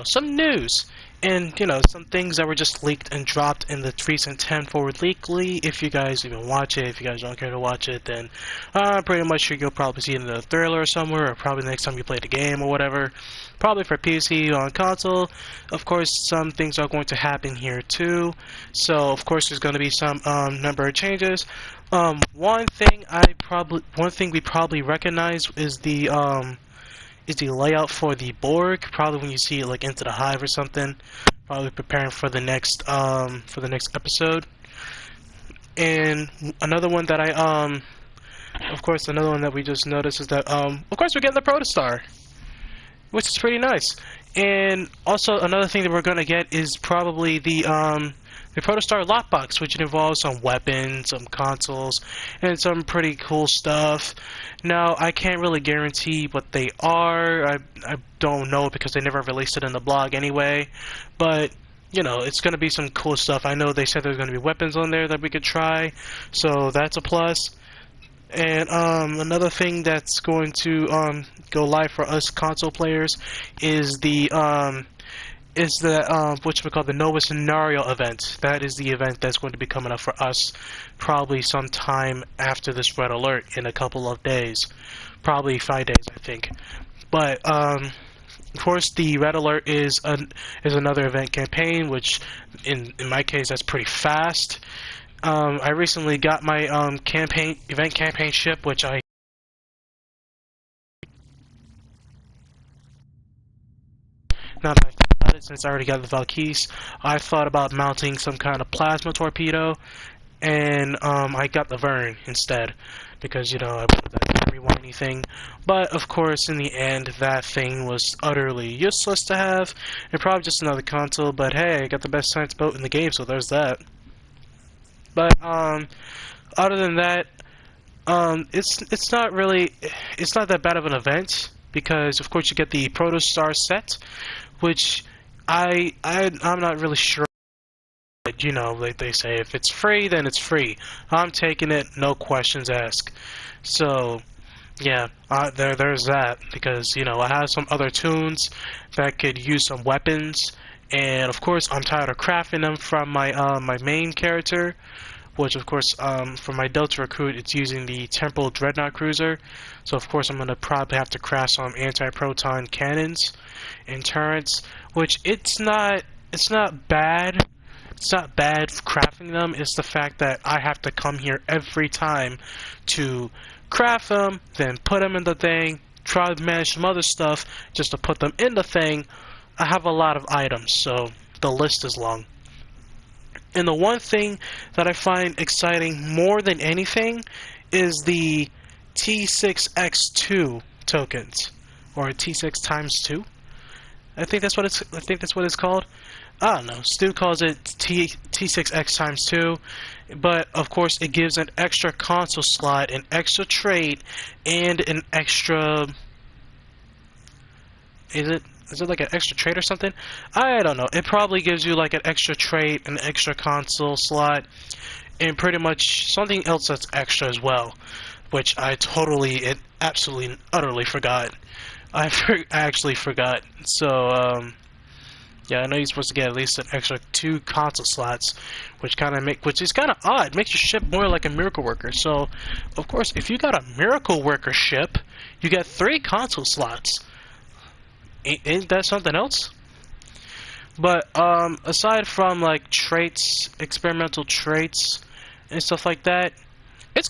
some news. And, some things that were just leaked and dropped in the recent 10 forward leakly. If you guys even watch it, if you guys don't care to watch it, then pretty much you'll probably see it in the trailer somewhere, or probably the next time you play the game or whatever. Probably for PC on console. Of course, some things are going to happen here too. So, of course, there's going to be some number of changes. One thing we probably recognize is the layout for the Borg. Probably when you see it like Into the Hive or something. Probably preparing for the next episode. And another one that of course, another one that we just noticed is that of course we're getting the Protostar, which is pretty nice. And also another thing that we're gonna get is probably the Protostar lockbox, which involves some weapons, some consoles, and some pretty cool stuff. Now, I can't really guarantee what they are. I don't know because they never released it in the blog anyway. But, it's going to be some cool stuff. I know they said there's going to be weapons on there that we could try, so that's a plus. And another thing that's going to go live for us console players is the the Nova Scenario event. That is the event that's going to be coming up for us probably sometime after this red alert in a couple of days. Probably 5 days, I think. But of course the red alert is another event campaign, which in my case that's pretty fast. I recently got my event campaign ship, which I now that I think about it, since I already got the Valkyries, I thought about mounting some kind of plasma torpedo, and I got the Vern instead, because I wanted that carry thing. But of course, in the end, that thing was utterly useless to have, and probably just another console. But hey, I got the best science boat in the game, so there's that. But other than that, it's not that bad of an event, because of course you get the Protostar set, which I'm not really sure. But, like they say, if it's free, then it's free. I'm taking it, no questions asked. So, yeah, there's that, because I have some other tunes that could use some weapons, and of course I'm tired of crafting them from my main character. Which, of course, for my Delta Recruit, it's using the Temporal Dreadnought Cruiser. So, of course, I'm going to probably have to craft some anti-proton cannons and turrets, which it's not bad. It's not bad crafting them. It's the fact that I have to come here every time to craft them, then put them in the thing, try to manage some other stuff just to put them in the thing. I have a lot of items, so the list is long. And the one thing that I find exciting more than anything is the T6X2 tokens, or T6 times 2. I think that's what it's called. I don't know. Stu calls it T6X times 2, but of course it gives an extra console slot, an extra trait, and an extra. Is it like an extra trait or something? I don't know. It probably gives you like an extra trait, an extra console slot, and pretty much something else that's extra as well, which I absolutely, utterly forgot. I actually forgot. So, yeah, I know you're supposed to get at least an extra 2 console slots, which is kind of odd. It makes your ship more like a miracle worker. So, of course, if you got a miracle worker ship, you get 3 console slots. Ain't that something else? But aside from like traits, experimental traits, and stuff like that, it's.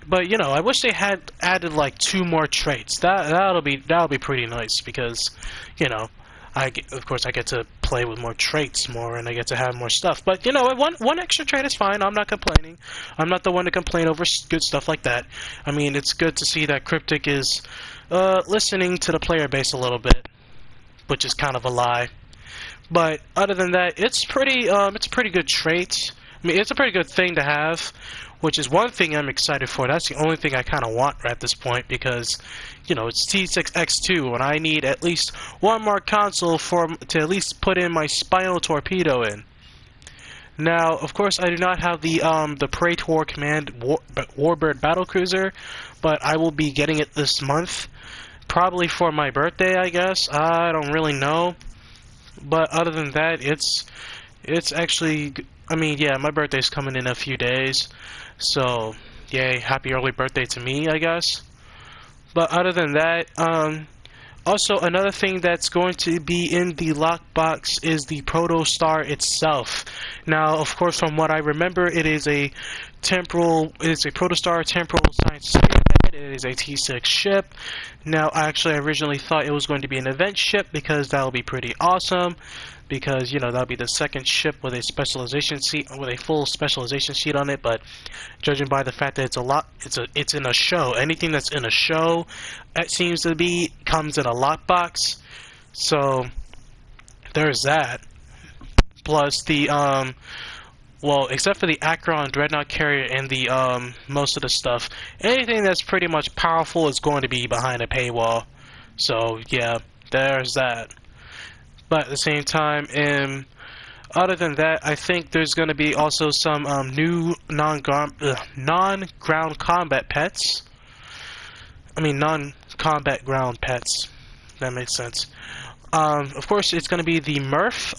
But I wish they had added like 2 more traits. That'll be pretty nice, because, of course I get to play with more traits more, and I get to have more stuff. But one extra trait is fine. I'm not complaining. I'm not the one to complain over good stuff like that. I mean, it's good to see that Cryptic is listening to the player base a little bit, which is kind of a lie. But other than that, it's a pretty good trait. I mean, it's a pretty good thing to have, which is one thing I'm excited for. That's the only thing I kind of want at this point, because, it's T6X2, and I need at least 1 more console to at least put in my Spinal Torpedo in. Now, of course, I do not have the Praetor Command Warbird Battlecruiser, but I will be getting it this month. Probably for my birthday, I guess. I don't really know. But other than that, it's actually, I mean, yeah, my birthday's coming in a few days. So, yay, happy early birthday to me, I guess. But other than that, also another thing that's going to be in the lockbox is the Protostar itself. Now, of course, from what I remember, it's a Protostar temporal science spearhead. It is a T6 ship. Now, actually, I originally thought it was going to be an event ship because that would be pretty awesome. Because, you know, that would be the second ship with a full specialization sheet on it. But judging by the fact that it's in a show. Anything that's in a show, it seems to be, comes in a lockbox. So there's that. Plus the well, except for the Akron Dreadnought carrier and the most of the stuff, anything that's pretty much powerful is going to be behind a paywall. So yeah, there's that. But at the same time, other than that, I think there's going to be also some new non-ground combat pets. I mean, non-combat ground pets. That makes sense. Of course, it's going to be the Murph.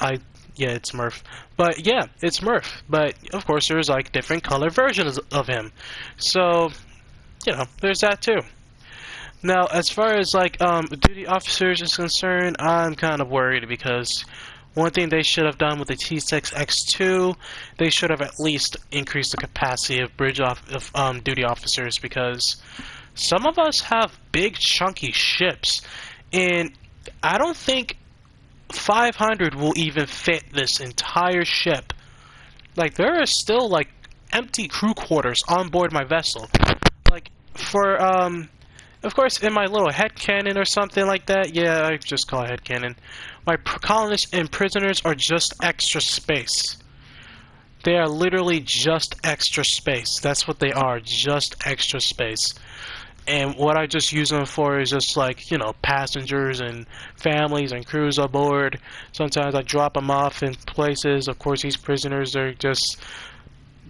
Yeah, it's Murph. But yeah, it's Murph. But of course, there's like different color versions of him. So, you know, there's that too. Now, as far as like duty officers is concerned, I'm kind of worried because one thing they should have done with the T6X2, they should have at least increased the capacity of duty officers because some of us have big chunky ships, and I don't think 500 will even fit this entire ship. Like there are still like empty crew quarters on board my vessel. Like for of course, in my little headcanon or something like that, yeah, I just call it headcanon, my colonists and prisoners are just extra space. They are literally just extra space. That's what they are, just extra space. And what I just use them for is just like, you know, passengers and families and crews aboard. Sometimes I drop them off in places. Of course, these prisoners are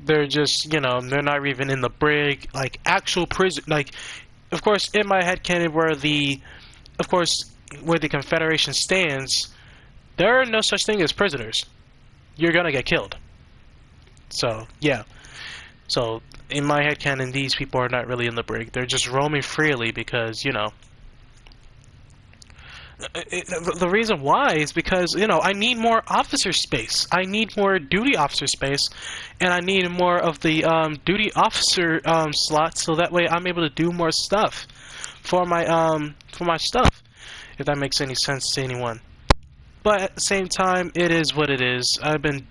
they're just, you know, they're not even in the brig. Like, actual prison, like, of course, in my headcanon where the Confederation stands, there are no such thing as prisoners. You're gonna get killed. So, yeah. So, in my headcanon, these people are not really in the brig. They're just roaming freely because, you know, the reason why is because, you know, I need more officer space. I need more duty officer space, and I need more of the duty officer slots, so that way I'm able to do more stuff for my stuff, if that makes any sense to anyone. But at the same time, it is what it is. I've been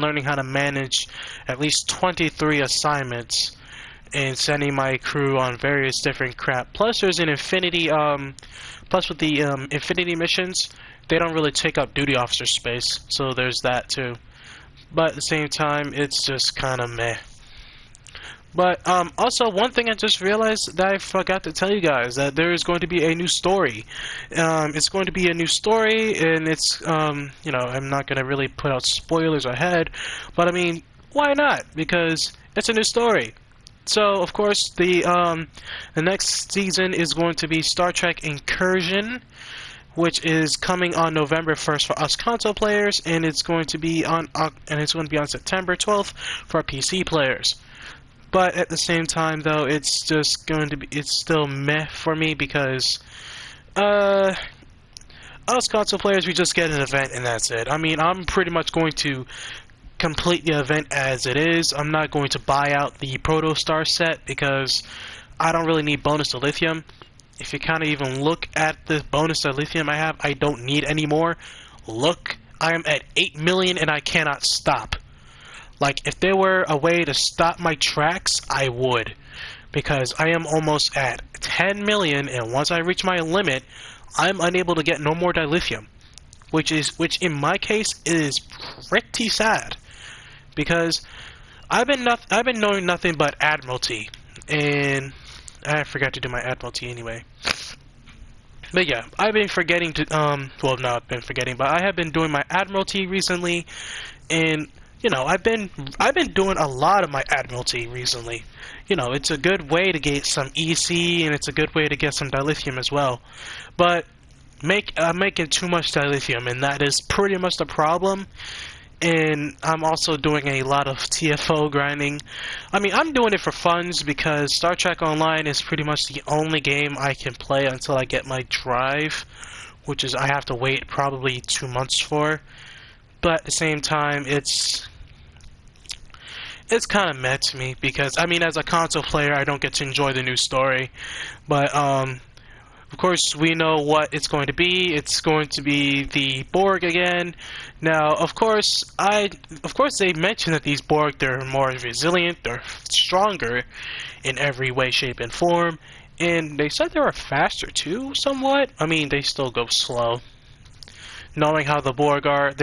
learning how to manage at least 23 assignments and sending my crew on various different crap. Plus, there's an infinity. Plus, with the infinity missions, they don't really take up duty officer space, so there's that too. But at the same time, it's just kind of meh. But also, one thing I just realized that I forgot to tell you guys, that there is going to be a new story. It's going to be a new story, and it's you know, I'm not going to really put out spoilers ahead, but I mean, why not? Because it's a new story. So, of course, the next season is going to be Star Trek Incursion, which is coming on November 1st for us console players, and it's going to be on September 12th for PC players. But at the same time, though, it's still meh for me because us console players, we just get an event and that's it. I mean, I'm pretty much going to complete the event as it is. I'm not going to buy out the Protostar set because I don't really need bonus to lithium. If you kind of even look at the bonus to lithium I have, I don't need any more. Look, I am at 8 million and I cannot stop. Like, if there were a way to stop my tracks, I would. Because I am almost at 10 million, and once I reach my limit, I'm unable to get no more dilithium. Which in my case is pretty sad. Because I've been knowing nothing but Admiralty. And I forgot to do my Admiralty anyway. But yeah, I've been forgetting to, well, not been forgetting, but I have been doing my Admiralty recently, and you know, I've been doing a lot of my Admiralty recently. it's a good way to get some EC, and it's a good way to get some dilithium as well. But making too much dilithium, and that is pretty much the problem. And I'm also doing a lot of TFO grinding. I mean, I'm doing it for funds because Star Trek Online is pretty much the only game I can play until I get my drive, which is I have to wait probably 2 months for. But at the same time, it's kind of meh to me because, I mean, as a console player, I don't get to enjoy the new story. But of course, we know what it's going to be. It's going to be the Borg again. Now, of course, they mentioned that these Borg, they're more resilient, they're stronger in every way, shape, and form, and they said they were faster too, somewhat. I mean, they still go slow. Knowing how the Borg are,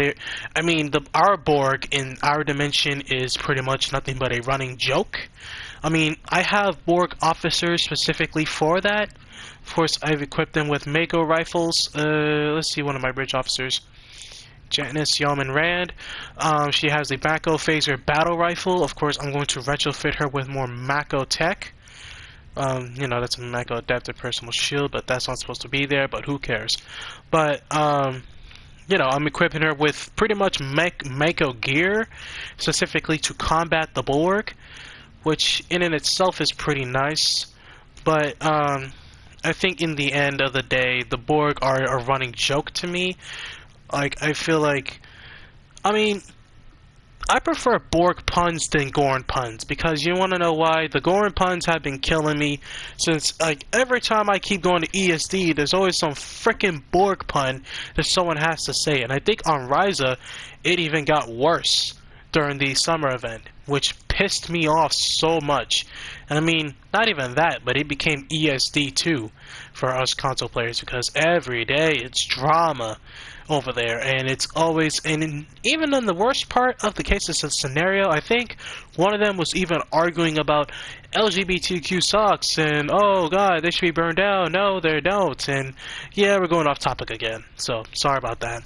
I mean, our Borg in our dimension is pretty much nothing but a running joke. I mean, I have Borg officers specifically for that. Of course, I've equipped them with Mako rifles. Let's see, one of my bridge officers, Janice Yeoman Rand. She has a Mako phaser battle rifle. Of course, I'm going to retrofit her with more Mako tech. That's a Mako adaptive personal shield, but that's not supposed to be there, but who cares? But, I'm equipping her with pretty much Mako gear, specifically to combat the Borg, which in and itself is pretty nice. But, I think in the end of the day, the Borg are a running joke to me. Like, I feel like, I mean, I prefer Borg puns than Gorn puns, because you want to know why? The Gorn puns have been killing me since, like, every time I keep going to ESD, there's always some frickin' Borg pun that someone has to say, and I think on Ryza, it even got worse during the summer event, which pissed me off so much. And I mean, not even that, but it became ESD too for us console players, because every day it's drama over there, and it's always, even in the worst part of the cases of scenario, I think one of them was even arguing about LGBTQ sucks, and oh god, they should be burned down, no they don't, and yeah, we're going off topic again, so sorry about that.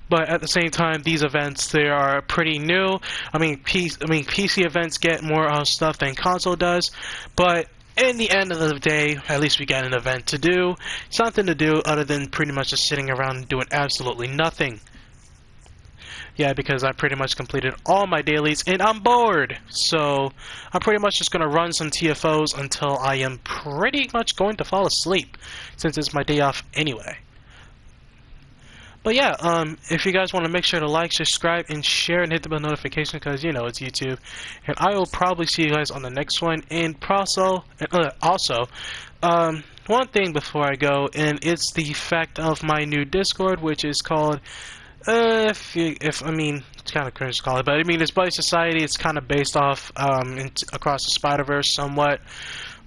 But at the same time, these events, they are pretty new. I mean, PC events get more stuff than console does, but in the end of the day, at least we got an event to do, something to do other than pretty much just sitting around and doing absolutely nothing. Yeah, because I pretty much completed all my dailies and I'm bored. So I'm pretty much just going to run some TFOs until I am pretty much going to fall asleep, since it's my day off anyway. But yeah, if you guys want to make sure to like, subscribe, and share, and hit the bell notification, because it's YouTube. And I will probably see you guys on the next one. And also, one thing before I go, and it's the fact of my new Discord, which is called, it's kind of cringe to call it, but I mean, it's Buddy Society. It's kind of based off Across the Spider-Verse somewhat.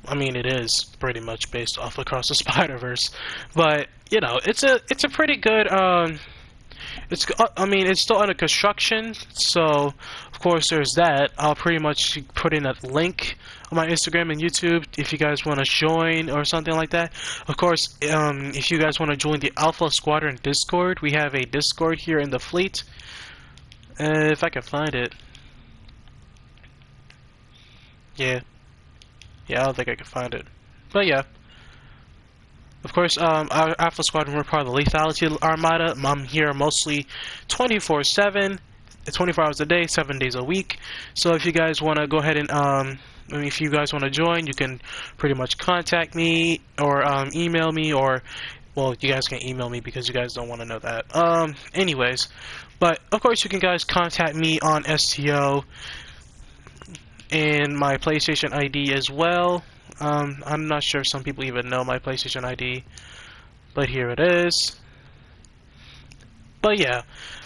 I mean, it is pretty much based off Across the Spider-Verse, but it's a pretty good. It's still under construction, so of course there's that. I'll pretty much put in a link on my Instagram and YouTube if you guys want to join or something like that. Of course, if you guys want to join the Alpha Squadron Discord, we have a Discord here in the fleet. If I can find it, yeah. Yeah, I don't think I can find it. But yeah. Of course, our Alpha Squadron, we're part of the Lethality Armada. I'm here mostly 24/7, 24 hours a day, 7 days a week. So if you guys want to go ahead and, if you guys want to join, you can pretty much contact me or email me, or, well, you guys can email me because you guys don't want to know that. Anyways, but of course you can guys contact me on STO and my PlayStation ID as well. I'm not sure if some people even know my PlayStation ID, but here it is. But yeah,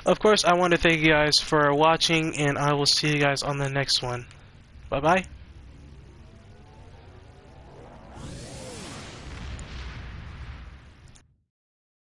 of course I want to thank you guys for watching, and I will see you guys on the next one. Bye bye.